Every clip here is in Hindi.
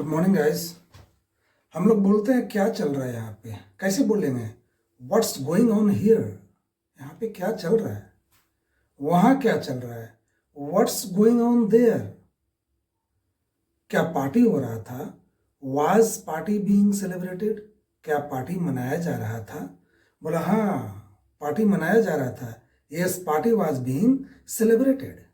Morning guys. हम लोग बोलते हैं क्या चल रहा है यहाँ पे, कैसे बोलेंगे? व्हाट्स गोइंग ऑन हियर, यहाँ पे क्या चल रहा है, वहाँ क्या चल रहा है। व्हाट्स गोइंग ऑन देयर, क्या पार्टी हो रहा था। वाज पार्टी बीइंग सेलिब्रेटेड, क्या पार्टी मनाया जा रहा था। बोला हाँ, पार्टी मनाया जा रहा था। Yes, party was being celebrated.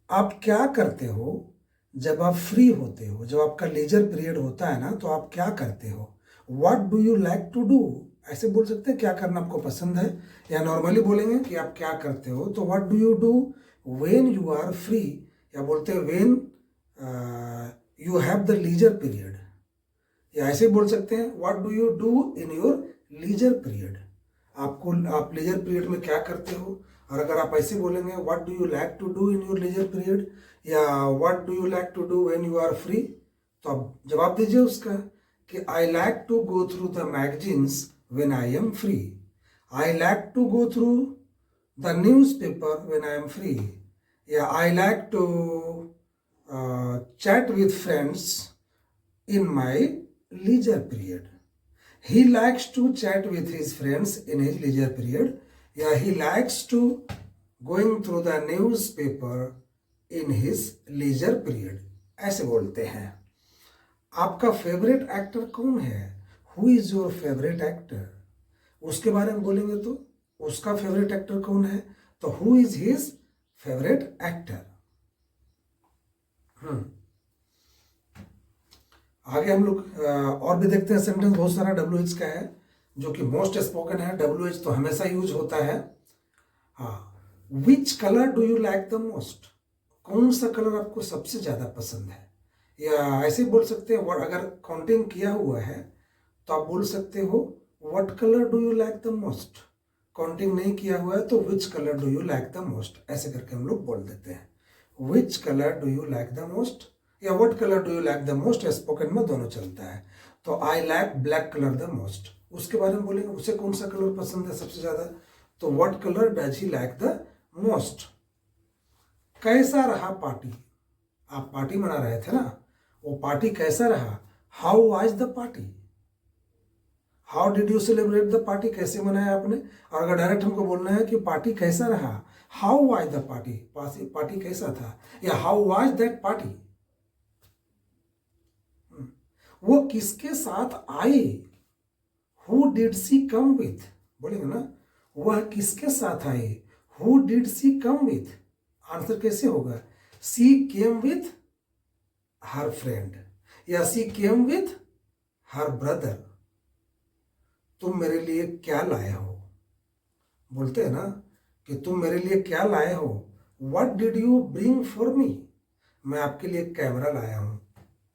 आप क्या करते हो जब आप फ्री होते हो, जब आपका लेजर पीरियड होता है ना, तो आप क्या करते हो? What do you like to do, ऐसे बोल सकते हैं क्या करना आपको पसंद है। या नॉर्मली बोलेंगे कि आप क्या करते हो, तो what do you do when you are free, या बोलते हैं when you have the leisure period. या ऐसे बोल सकते हैं what do you do in your leisure period, आप लीजर पीरियड में क्या करते हो। और अगर आप ऐसे बोलेंगे what do you like to do in your leisure period, या what do you like to do when you are free, तो आप जवाब दीजिए उसका कि I like to go through the magazines when I am free, I like to go through the newspaper when I am free, या I like to chat with friends in my leisure period. He likes to chat with his friends in his leisure period. Yeah, he likes to going through the newspaper in his leisure period. ऐसे बोलते हैं। आपका फेवरेट एक्टर कौन है? Who is your favourite actor, उसके बारे में बोलेंगे तो उसका फेवरेट एक्टर कौन है, तो who is his favourite actor. आगे हम लोग और भी देखते हैं। सेंटेंस बहुत सारा WH का है जो कि मोस्ट स्पोकन है। WH तो हमेशा यूज होता है। हाँ, विच colour do you like the most, कौन सा कलर आपको सबसे ज्यादा पसंद है। या ऐसे बोल सकते हैं, अगर काउंटिंग किया हुआ है तो आप बोल सकते हो what colour do you like the most. Counting नहीं किया हुआ है तो which colour do you like the most, ऐसे करके हम लोग बोल देते हैं। Which colour do you like the most या what colour do you like the most, spoken में दोनों चलता है। तो I like black colour the most, उसके बारे में बोलेंगे उसे कौन सा कलर पसंद है सबसे ज्यादा, तो what colour does he like the most. कैसा रहा पार्टी, आप पार्टी मना रहे थे ना, वो पार्टी कैसा रहा। How was the party, how did you celebrate the party, कैसे मनाया आपने। और अगर डायरेक्ट हमको बोलना है कि पार्टी कैसा रहा, how was the party, party कैसा था, या हाउ वाज दैट पार्टी। वो किसके साथ आई, who did she come with, बोलेंगे ना वह किसके साथ आई, who did she come with. Answer कैसे होगा, सी केम विथ हर फ्रेंड, या सी केम विथ हर ब्रदर। तुम मेरे लिए क्या लाए हो, बोलते हैं ना कि तुम मेरे लिए क्या लाए हो। What did you bring for मी, मैं आपके लिए कैमरा लाया हूं।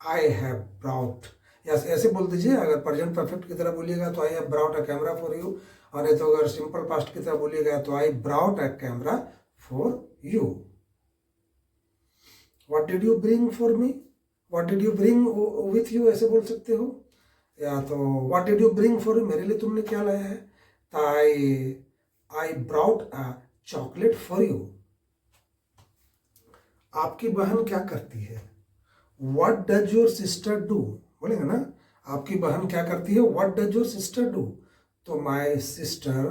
आई हैव ब्राउट, या ऐसे बोल दीजिए। अगर प्रेजेंट परफेक्ट की तरह बोलिएगा तो I have brought a camera for you, और नहीं तो अगर सिंपल पास्ट की तरह बोलिएगा तो I brought a camera for you. What did you bring for me, what did you bring with you, ऐसे बोल सकते हो। या तो what did you bring for you, मेरे लिए तुमने क्या लाया है, तो I brought a chocolate for you. आपकी बहन क्या करती है, what does your sister do, बोलेंगे ना आपकी बहन क्या करती है, what does your sister do, तो my sister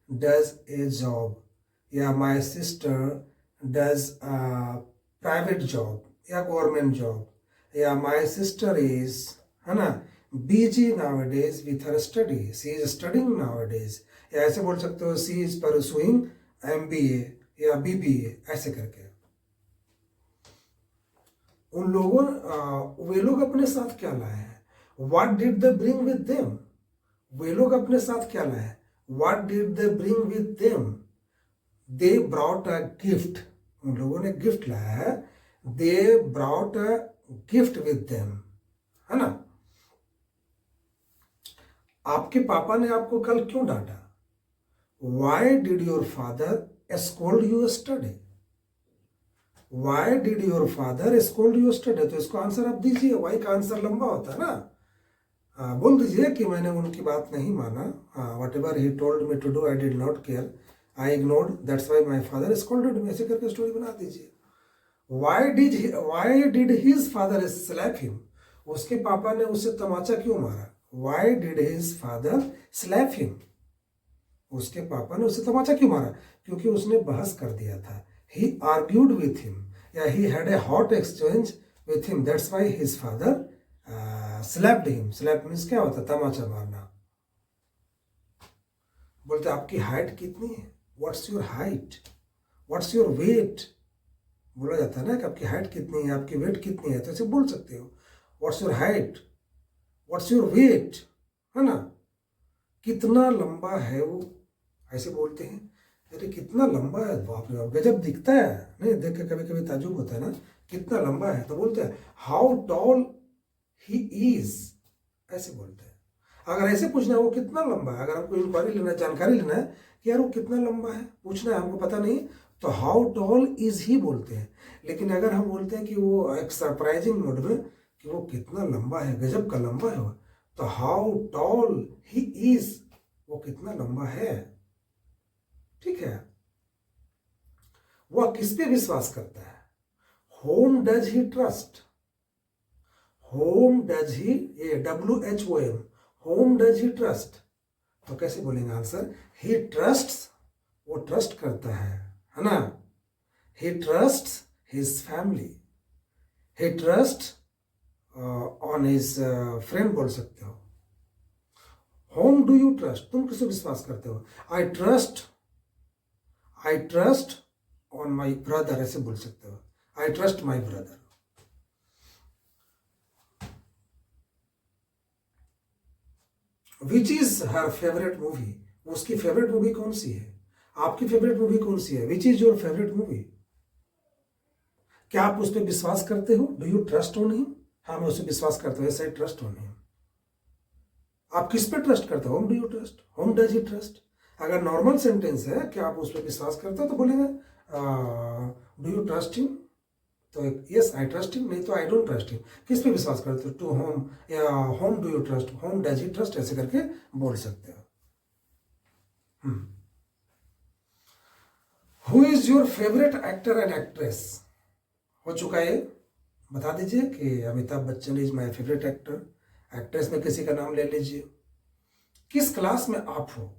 does a job, या my sister does private job या गवर्नमेंट जॉब, या माय सिस्टर इज, है ना, busy nowadays with her study, she is studying nowadays. या ऐसे बोल सकते हो सी इज परसुइंग MBA या BBA, ऐसे करके। उन लोगों वे लोग अपने साथ क्या लाए हैं, what did they bring with them, वे लोग अपने साथ क्या लाए हैं, what did they bring with them. They brought a gift, उन लोगों ने गिफ्ट लाया है, they brought a gift with them, है ना। आपके पापा ने आपको कल क्यों डांटा, why did your father scold you yesterday, why did your father scold you yesterday. तो इसको आंसर आप दीजिए, वाई का आंसर लंबा होता है ना। बोल दीजिए कि मैंने उनकी बात नहीं माना, whatever he told me to do I did not care, I ignored, that's why my father scolded me, ऐसे करके स्टोरी बना दीजिए। Why did his father slap him, उसके पापा ने उसे तमाचा क्यों मारा? Why did his father slap him, उसके पापा ने उसे तमाचा क्यों मारा? क्योंकि उसने बहस कर दिया था। ही आर्ग्यूड विथ हिम, या he had a hot exchange with him, that's why his father slapped him. Slap means क्या होता है? तमाचा मारना। बोलते आपकी हाइट कितनी है? What's your height, what's your weight, बोला जाता है ना कि आपकी हाइट कितनी है, आपकी वेट कितनी है, तो ऐसे बोल सकते हो। What's your height, what's your weight, है ना? कितना लंबा है वो, ऐसे बोलते हैं। अरे कितना लंबा है, बाप रे बाप, गजब दिखता है, नहीं देख के कभी कभी ताजुब होता है ना, कितना लंबा है। तो बोलते हैं हाउ टॉल ही इज, ऐसे बोलते हैं। अगर ऐसे पूछना है वो कितना लंबा है, अगर हमको इंक्वायरी लेना है, जानकारी लेना है कि यार वो कितना लंबा है, पूछना है, हमको पता नहीं, तो हाउ टॉल इज ही बोलते हैं। लेकिन अगर हम बोलते हैं कि वो एक सरप्राइजिंग मोड में कि वो कितना लंबा है, गजब का लंबा है वो, तो हाउ टॉल ही इज, वो कितना लंबा है। ठीक है। वह किस पे विश्वास करता है? Whom does he trust, whom does he, ये WHOM, whom does he trust, तो कैसे बोलेंगे आंसर? ही ट्रस्ट्स, वो ट्रस्ट करता है ना? He trusts his family, he trust on his friend बोल सकते हो। होम डू यू ट्रस्ट, तुम किसे विश्वास करते हो? I trust on my brother, ऐसे बोल सकते हो। I trust my brother. Which is her favourite movie, उसकी फेवरेट मूवी कौन सी है? आपकी फेवरेट मूवी कौन सी है? Which is your favourite movie? क्या आप उस पर विश्वास करते हो? Do you trust on him? हाँ, मैं उस पर विश्वास करता हूँ, ऐसे ट्रस्ट ऑन हिम। आप किस पे ट्रस्ट करते हो? Home do you trust, whom does he trust. अगर नॉर्मल सेंटेंस है कि आप उस पर विश्वास करते हो तो बोलेंगे डू यू ट्रस्ट हिम, तो यस आई ट्रस्ट हिम, नहीं तो आई डोंट ट्रस्ट हिम। किस पे विश्वास करते हो? टू होम, या home do you trust, whom does he trust, ऐसे करके बोल सकते हो। Who is your favourite actor and actress? हो चुका है, बता दीजिए कि Amitabh Bachchan is my favourite actor. Actress में किसी का नाम ले लीजिए। किस क्लास में आप हो?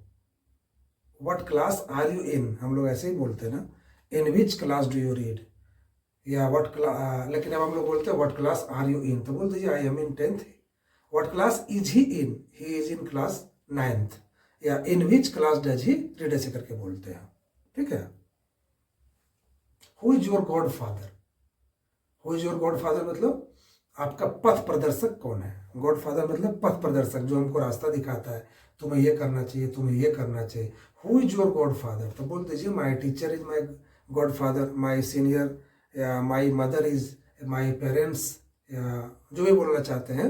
What class are you in, हम लोग ऐसे ही बोलते हैं ना, in which class do you read, या व्हाट क्लास, लेकिन अब हम लोग बोलते हैं what class are you in, तो बोल दीजिए I am in 10th। What class is he in, he is in class 9th, या in which class does he read, ऐसे करके बोलते हैं। ठीक है। Who is your God father? Who is your God father मतलब आपका पथ प्रदर्शक कौन है? गॉड फादर मतलब पथ प्रदर्शक, जो हमको रास्ता दिखाता है, तुम्हें ये करना चाहिए, तुम्हें ये करना चाहिए। Who is your godfather, तो बोल दीजिए my teacher is my godfather, my senior, या my mother is, my parents, या जो भी बोलना चाहते हैं,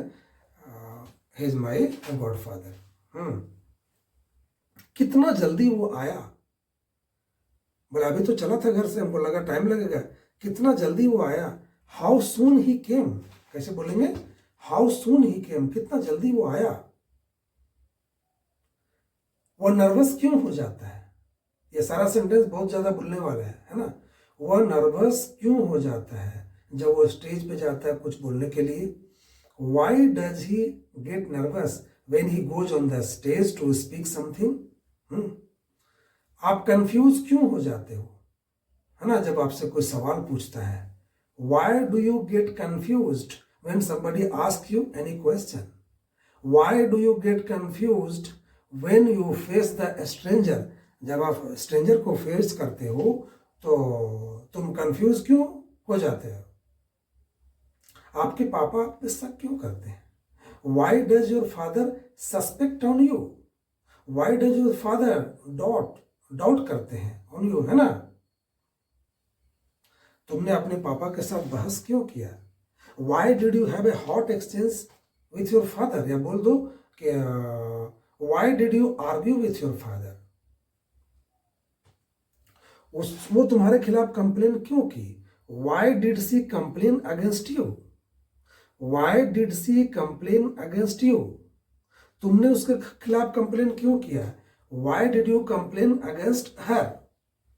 he is my godfather. कितना जल्दी वो आया, बोला अभी तो चला था घर से, हमको लगा टाइम लगेगा, कितना जल्दी वो आया। हाउ सून ही केम, कैसे बोलेंगे? हाउ सून ही केम, कितना जल्दी वो आया। वह नर्वस क्यों हो जाता है? ये सारा सेंटेंस बहुत ज्यादा बोलने वाला है ना। वह नर्वस क्यों हो जाता है जब वो स्टेज पे जाता है कुछ बोलने के लिए? Why does he get nervous when he goes on the stage to speak something? आप कंफ्यूज क्यों हो जाते हो, है ना, जब आपसे कोई सवाल पूछता है? Why do you get confused when somebody asks you any question? Why do you get confused when you face the stranger? जब आप स्ट्रेंजर को फेस करते हो तो तुम कंफ्यूज क्यों हो जाते हो? आपके पापा आप पे शक क्यों करते हैं? Why does your father suspect on you? Why does your father doubt करते हैं on you, है ना? तुमने अपने पापा के साथ बहस क्यों किया? Why did you have a hot exchange with your father? या बोल दो कि why did you argue with your father? वो तुम्हारे खिलाफ कंप्लेन क्यों की? Why did she complain against you? Why did she complain against you? तुमने उसके खिलाफ कंप्लेन क्यों किया? Why did you complain against her?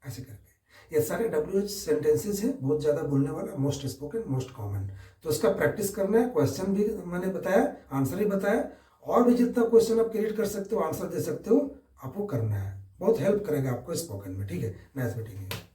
ऐसे करके ये सारे WH सेंटेंसेस हैं, बहुत ज़्यादा बोलने वाला, मोस्ट स्पोकन, मोस्ट कॉमन। तो इसका प्रैक्टिस करना है। क्वेश्चन भी मैंने बताया, आंसर भी बताया, और भी जितना क्वेश्चन आप क्रिएट कर सकते हो, आंसर दे सकते हो, आपको करना है। बहुत हेल्प करेगा आपको स्पोकन में। ठीक है, नाइस मीटिंग यू।